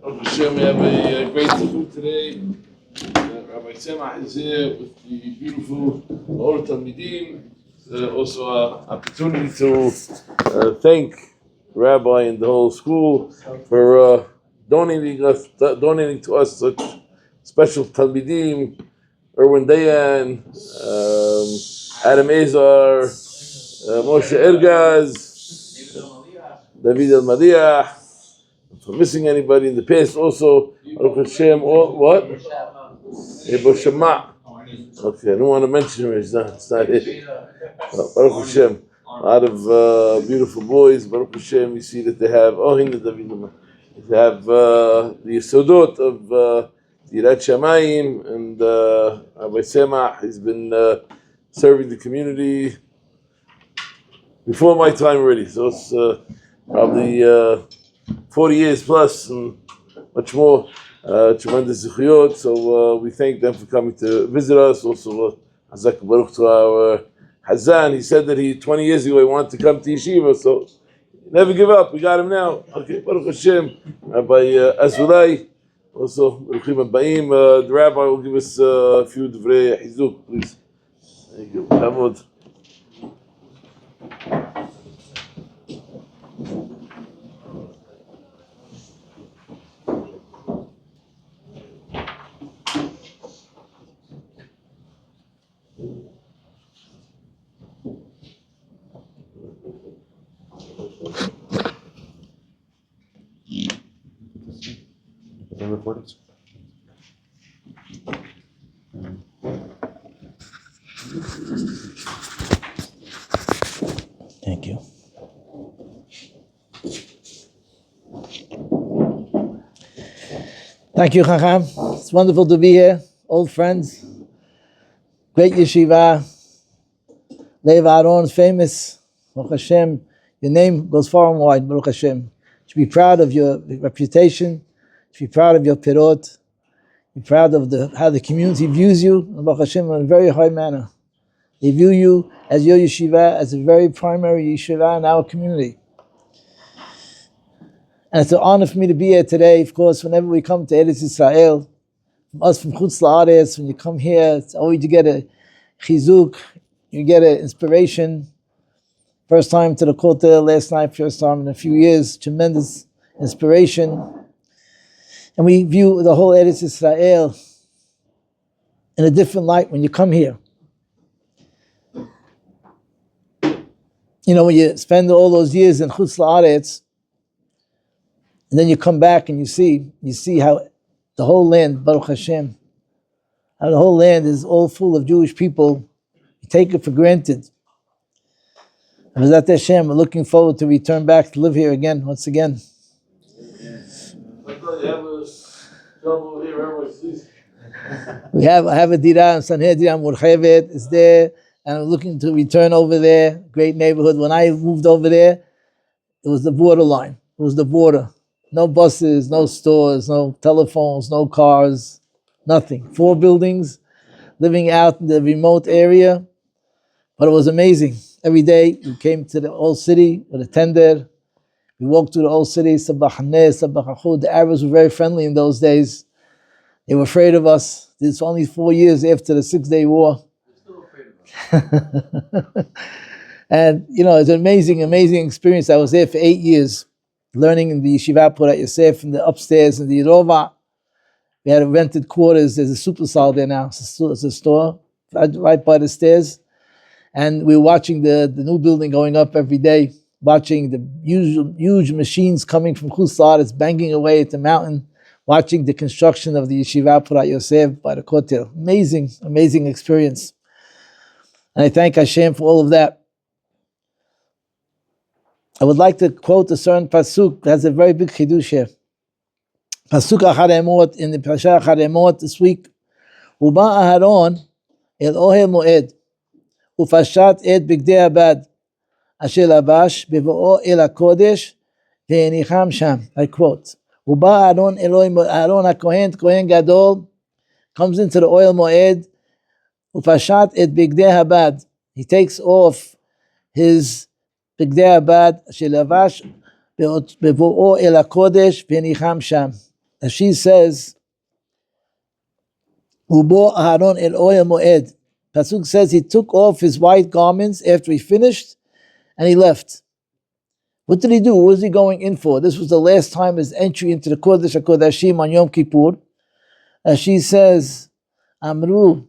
Baruch Hashem, we have a great food today. Rabbi Semah is here with the beautiful Or Talmidim. Also an opportunity to thank the Rabbi and the whole school for donating to us such special Talmidim, Erwin Dayan, Adam Azar, Moshe Ergaz, David Al-Madiah. If I'm missing anybody in the past, also Baruch Hashem, what? Ebo Shema. Okay, I don't want to mention him. It's not it. Baruch Hashem. A lot of beautiful boys. Baruch Hashem. We see that they have they have the Yesodot of Yirat Shamayim, and Rabbi Semah has been serving the community before my time already. So it's probably 40 years plus and much more. Tremendous zechuyot. So we thank them for coming to visit us. Also, Hazak Baruch to our Hazan. He said that 20 years ago he wanted to come to Yeshiva, so never give up. We got him now. Okay, Baruch Hashem. Rabbi Azulai. Also, Baruchim Abayim. The Rabbi will give us a few Divrei Hizuk, please. Thank you. Hamod. Recordings. Thank you. Thank you, Chacham. It's wonderful to be here. Old friends. Great yeshiva. Lev Aharon is famous. Baruch Hashem. Your name goes far and wide. Baruch Hashem. You should be proud of your reputation. You should be proud of your pirot. Be proud of how the community views you. Baruch Hashem in a very high manner. They view you as your yeshiva, as a very primary yeshiva in our community. And it's an honor for me to be here today. Of course, whenever we come to Eretz Yisrael, from us from Chutz La'aretz, when you come here, it's always you get a chizuk, you get an inspiration. First time to the Kotel, last night, first time in a few years, tremendous inspiration. And we view the whole Eretz Yisrael in a different light when you come here. You know, when you spend all those years in Chutz La'aretz, and then you come back and you see how the whole land, Baruch Hashem, how the whole land is all full of Jewish people. You take it for granted. And B'ezrat Hashem, we're looking forward to return back to live here again, once again. I have a dira in Sanhedrin, Murchevet is there, and I'm looking to return over there. Great neighborhood. When I moved over there, it was the borderline. It was the border. No buses, no stores, no telephones, no cars, nothing. 4 buildings, living out in the remote area. But it was amazing. Every day we came to the old city with a tender. We walked through the old city, Sabach Haneh, Sabach Achud. The Arabs were very friendly in those days. They were afraid of us. This was only 4 years after the 6-day war. They're still afraid of us. And, you know, it's an amazing, amazing experience. I was there for 8 years, learning in the Yeshivat Porat Yosef, in the upstairs, in the Yerova. We had rented quarters. There's a supersal there now. It's a store right by the stairs. And we were watching the new building going up every day, watching the huge machines coming from Chutz La'aretz, banging away at the mountain, watching the construction of the Yeshivat Porat Yosef by the Kotel. Amazing, amazing experience. And I thank Hashem for all of that. I would like to quote a certain pasuk that has a very big chidush here. Pasuk Acharei Mot in the Parashat Acharei Mot this week. Uba Aharon el Ohel Moed ufashat et bigdei abad asher labash bevo'o el HaKodesh ve'enicham sham. I quote. Uba Aharon Elohim Aharon Kohen Gadol comes into the Ohel Moed ufashat et bigdei abad. He takes off his bigdei abad asher labash bevo'o el HaKodesh ve'enicham sham. as she says, Ubo Aharon el Oya Moed. Pasuk says he took off his white garments after he finished and he left. What did he do? What was he going in for? This was the last time his entry into the Kodesh HaKodashim on Yom Kippur. As she says, Amru,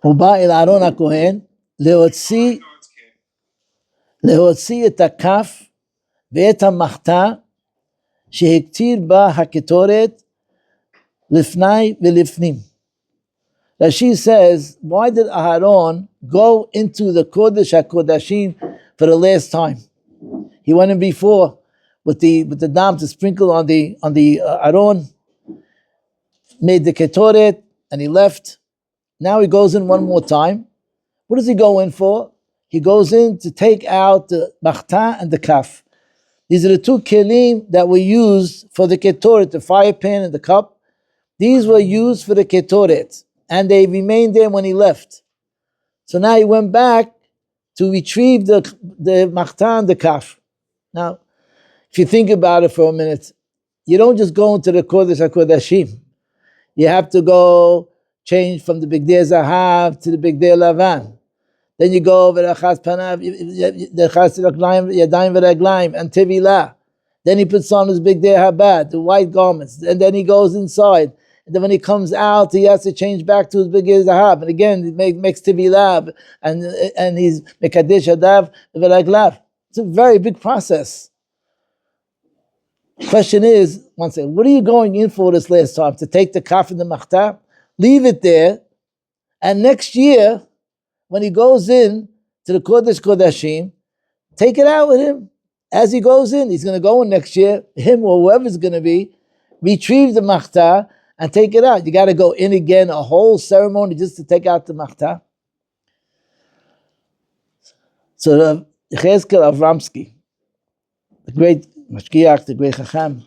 Uba el Aharon HaKohen, להוציא את הכף ואת המחתה שהקטיר בה הקטורת לפני ולפנים. Rashi says, why did Aharon go into the Kodesh HaKodashim for the last time? He went in before with the dam to sprinkle on the Aharon, made the ketoret, and he left. Now he goes in one more time. What does he go in for? He goes in to take out the Machtah and the kaf. These are the two kelim that were used for the ketoret, the fire pan and the cup. These were used for the ketoret, and they remained there when he left. So now he went back to retrieve the Machtah and the kaf. Now, if you think about it for a minute, you don't just go into the Kodesh HaKodashim. You have to go change from the Bigdei Zahav to the Bigdei Lavan. Then you go over the Chas Panav, the Chas Yadayim V'Raglayim, and Tevilah. Then he puts on his Bigdei Habad, the white garments. And then he goes inside. And then when he comes out, he has to change back to his Bigdei Zahav. And again, he makes Tevilah, and he's Mekadesh Hadav V'Raglav. It's a very big process. Question is, one second, what are you going in for this last time? To take the kaf and the machtah? Leave it there, and next year, when he goes in to the Kodesh Kodashim, take it out with him. As he goes in, he's going to go in next year, him or whoever's going to be, retrieve the machtah and take it out. You got to go in again, a whole ceremony just to take out the machtah. So the Yechezkel Avramsky, the great Mashgiach, the great Chacham,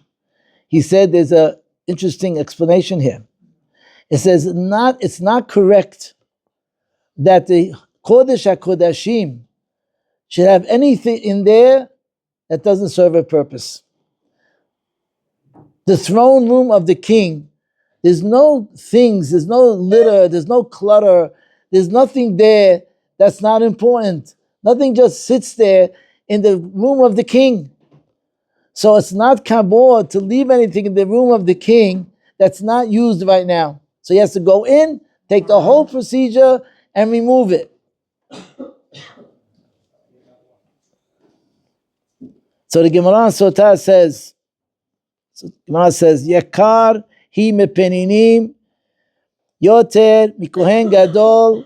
he said there's an interesting explanation here. It says it's not correct that the Kodesh HaKodashim should have anything in there that doesn't serve a purpose. The throne room of the king, there's no things, there's no litter, there's no clutter, there's nothing there that's not important. Nothing just sits there in the room of the king. So it's not kabod to leave anything in the room of the king that's not used right now. So he has to go in, take the whole procedure, and remove it. So the Gemara Sotah says, Yakar hi mepeninim yoter mikohen gadol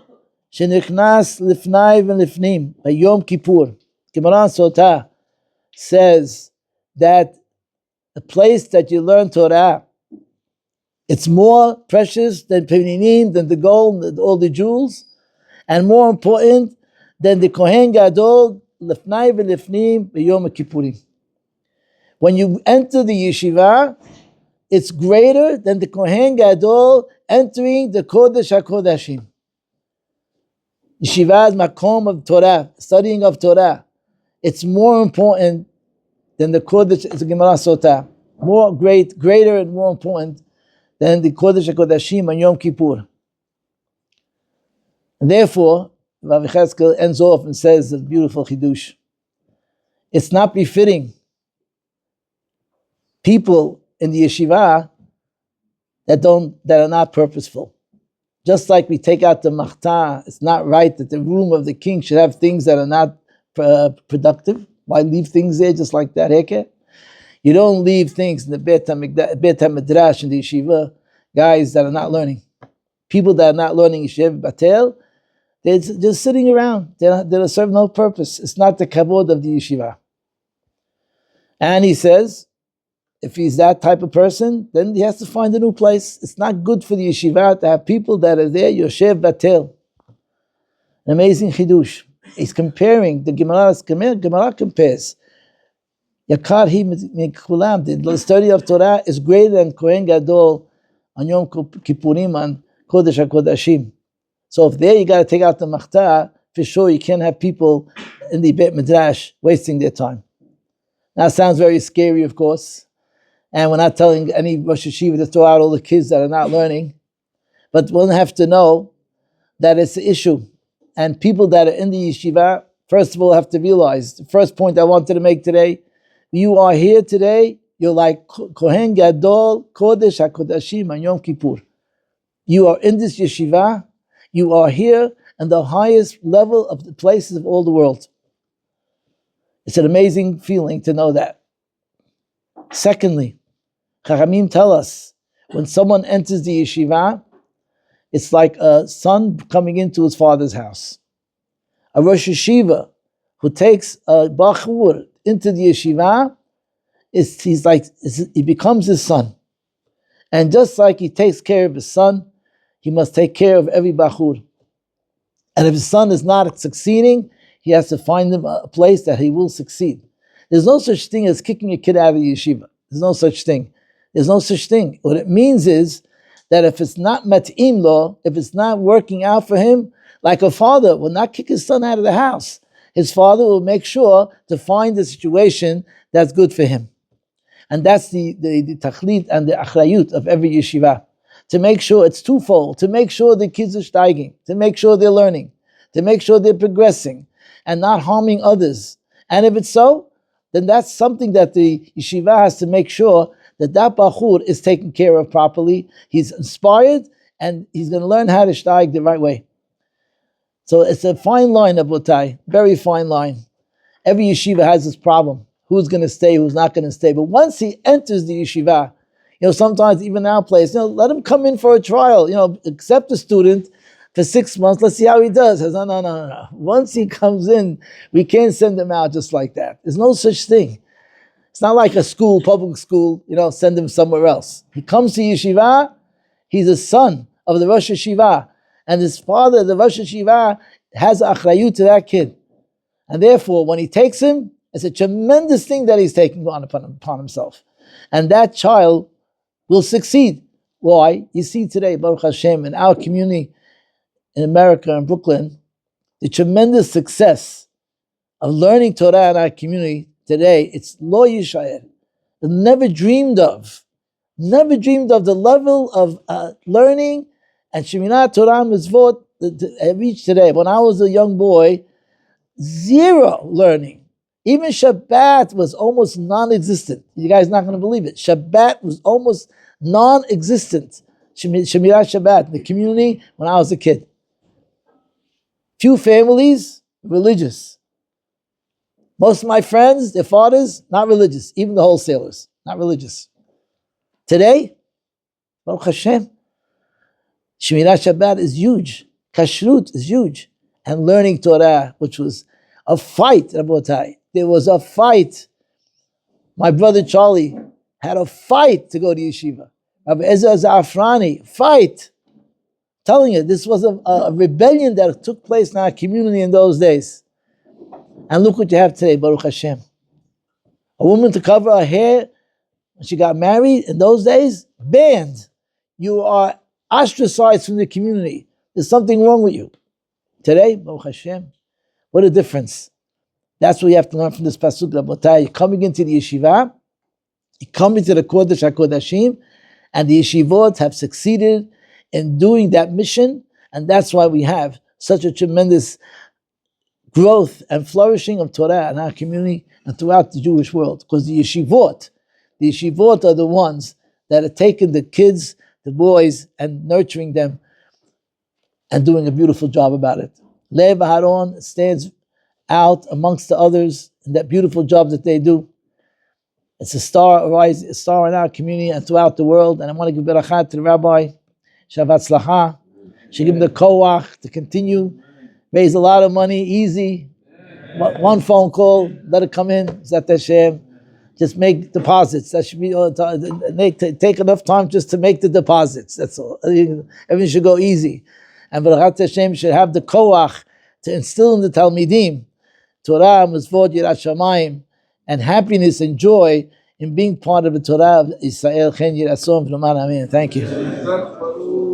shenichnas lifnai v'lifnim by Yom Kippur. Gemara Sotah says that the place that you learn Torah, it's more precious than peninim, than the gold, than all the jewels, and more important than the Kohen Gadol lifnai v'lifnim b'Yom Kippurim. When you enter the yeshiva, it's greater than the Kohen Gadol entering the Kodesh HaKodashim. Yeshiva is makom of Torah, studying of Torah. It's more important than the Kodesh, it's a Gemara Sotah. Greater and more important than the Kodesh HaKodashim on Yom Kippur. And therefore, Rav Yechezkel ends off and says a beautiful chidush. It's not befitting people in the yeshiva that are not purposeful. Just like we take out the machtah, it's not right that the room of the king should have things that are not productive. Why leave things there just like that? Heke? You don't leave things in the Beit Midrash and the yeshiva, guys that are not learning. People that are not learning yeshiva batel, they're just sitting around. They serve no purpose. It's not the kavod of the yeshiva. And he says, if he's that type of person, then he has to find a new place. It's not good for the yeshiva to have people that are there, Yoshev Batel. An amazing chidush. He's comparing, the Gemara compares. Yakar hi mikulam, the study of Torah is greater than Kohen Gadol on Yom Kippurim, on Kodesh HaKodashim. So if there you got to take out the Machtah, for sure you can't have people in the Beit Midrash wasting their time. Now it sounds very scary, of course, and we're not telling any Rosh Yeshiva to throw out all the kids that are not learning, but we'll have to know that it's an issue. And people that are in the yeshiva, first of all, have to realize, the first point I wanted to make today, you are here today, you're like Kohen Gadol, Kodesh HaKodashim, and Yom Kippur. You are in this yeshiva, you are here in the highest level of the places of all the world. It's an amazing feeling to know that. Secondly, Chachamim tell us, when someone enters the yeshiva, it's like a son coming into his father's house. A Rosh Yeshiva who takes a Bachur into the yeshiva, he becomes his son. And just like he takes care of his son, he must take care of every Bachur. And if his son is not succeeding, he has to find him a place that he will succeed. There's no such thing as kicking a kid out of the yeshiva. There's no such thing. There's no such thing. What it means is that if it's not mat'im lo, if it's not working out for him, like a father will not kick his son out of the house. His father will make sure to find a situation that's good for him. And that's the tachlit and the achrayut of every yeshiva. To make sure it's twofold, to make sure the kids are steiging, to make sure they're learning, to make sure they're progressing, and not harming others. And if it's so, then that's something that the yeshiva has to make sure that bachur is taken care of properly. He's inspired, and he's going to learn how to steig the right way. So it's a fine line, Abotai, very fine line. Every yeshiva has this problem. Who's going to stay, who's not going to stay. But once he enters the yeshiva, sometimes even our place, let him come in for a trial, accept the student for 6 months, let's see how he does. Says, no. Once he comes in, we can't send him out just like that. There's no such thing. It's not like a school, public school, send him somewhere else. He comes to yeshiva, he's a son of the Rosh Yeshiva, and his father, the Rosh Yeshiva, has achrayut to that kid. And therefore, when he takes him, it's a tremendous thing that he's taking upon himself. And that child will succeed. Why? You see today, Baruch Hashem, in our community in America and Brooklyn, the tremendous success of learning Torah in our community today, it's lo yishayer. Never dreamed of the level of learning and Sheminat Torah Mitzvot that I reached today. When I was a young boy, zero learning. Even Shabbat was almost non-existent. You guys are not going to believe it. Shabbat was almost non-existent. Shemirat Shabbat in the community when I was a kid. Few families, religious. Most of my friends, their fathers, not religious. Even the wholesalers, not religious. Today, Baruch Hashem, Shemirat Shabbat is huge. Kashrut is huge. And learning Torah, which was a fight, Rabotai. There was a fight. My brother Charlie had a fight to go to yeshiva. Rabbi Ezra Za'afrani, fight. Telling you, this was a rebellion that took place in our community in those days. And look what you have today, Baruch Hashem. A woman to cover her hair when she got married in those days, banned. You are ostracized from the community. There's something wrong with you. Today, Baruch Hashem, what a difference. That's what you have to learn from this pasuk, Rabotai. You're coming into the yeshiva, you come into the Kodesh HaKodashim, and the yeshivot have succeeded in doing that mission, and that's why we have such a tremendous growth and flourishing of Torah in our community and throughout the Jewish world. Because the yeshivot are the ones that are taking the kids, the boys, and nurturing them and doing a beautiful job about it. Lev Aharon stands out amongst the others in that beautiful job that they do. It's a star in our community and throughout the world. And I want to give berachah to the Rabbi, Shabbat Slacha. She give him the koach to continue, raise a lot of money, easy. One phone call, let it come in, Zat Hashem. Just make deposits. That should be all the time. Take enough time just to make the deposits. That's all. Everything should go easy. And Baruch Hashem should have the koach to instill in the Talmidim Torah, Mitzvot, Yirat Shamayim, and happiness and joy in being part of the Torah of Israel. Chen Yirasom V'Noman Amen. Thank you.